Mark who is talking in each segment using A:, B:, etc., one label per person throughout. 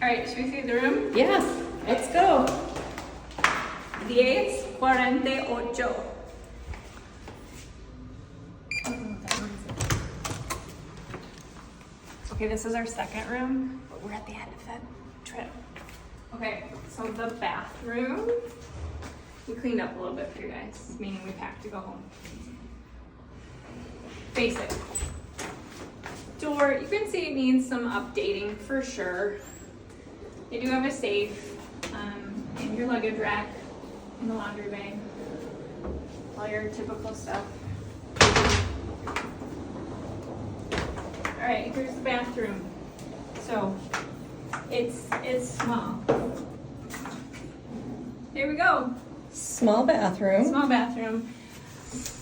A: All right, should we see the room?
B: Yes, let's go.
A: 1048. Okay, this is our second room, but we're at the end of that trip. Okay, so the bathroom, we cleaned up a little bit for you guys, meaning we packed to go home. Basic. Door, you can see it needs some updating for sure. They do have a safe, and your luggage rack in the laundry bay. All your typical stuff. All right, here's the bathroom. So it's small. There we go.
B: Small bathroom.
A: Small bathroom.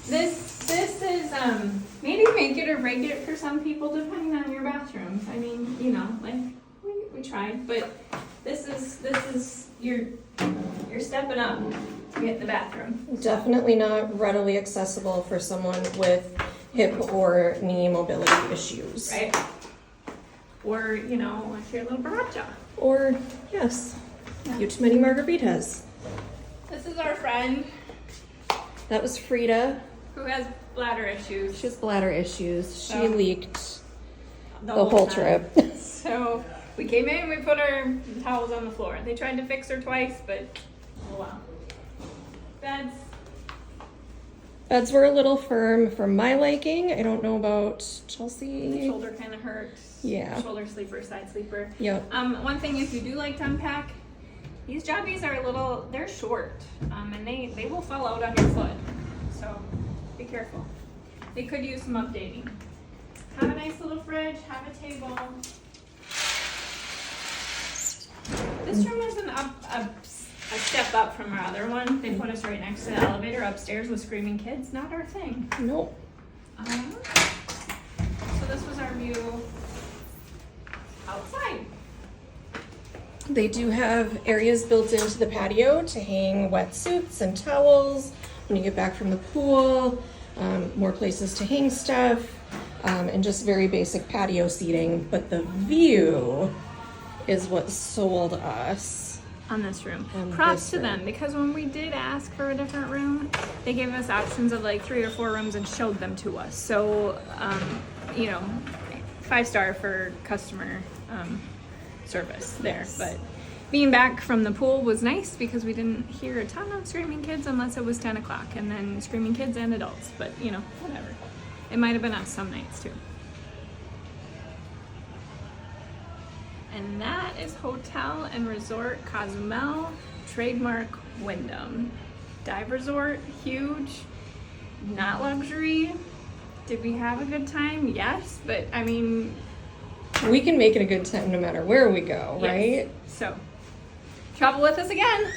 A: This is maybe make it or break it for some people depending on your bathrooms. I mean, you know, like we tried, but this is you're stepping up to get in the bathroom.
B: Definitely not readily accessible for someone with hip or knee mobility issues.
A: Right? Or, you know, if you're a little borracha.
B: Or, yes, you too many margaritas.
A: This is our friend
B: That was Frida.
A: who has bladder issues.
B: She has bladder issues. She
A: So-
B: leaked the whole
A: time.
B: trip.
A: So we came in, we put our towels on the floor. They tried to fix her twice, but oh wow. Beds.
B: Beds were a little firm for my liking. I don't know about Chelsea.
A: Shoulder kind of hurts.
B: Yeah.
A: Shoulder sleeper, side sleeper.
B: Yep.
A: One thing, if you do like to unpack, these jobbies are they're short, and they will fall out on your foot. So be careful. They could use some updating. Have a nice little fridge, have a table. This room is a step up from our other one. They put us right next to the elevator upstairs with screaming kids. Not our thing.
B: Nope.
A: So this was our view outside.
B: They do have areas built into the patio to hang wetsuits and towels when you get back from the pool, more places to hang stuff, and just very basic patio seating. But the view is what sold us.
A: On this room.
B: On
A: Props
B: this
A: to
B: room.
A: them, because when we did ask for a different room, they gave us options of like 3 or 4 rooms and showed them to us. So, you know, 5-star for customer service there.
B: Yes.
A: But being back from the pool was nice because we didn't hear a ton of screaming kids unless it was 10 o'clock, and then screaming kids and adults. But, you know, whatever. It might have been us some nights too. And that is Hotel and Resort Cozumel, trademark Wyndham. Dive resort, huge, not luxury. Did we have a good time? Yes, but I mean,
B: We can make it a good time no matter where we go,
A: yes.
B: right?
A: So, travel with us again.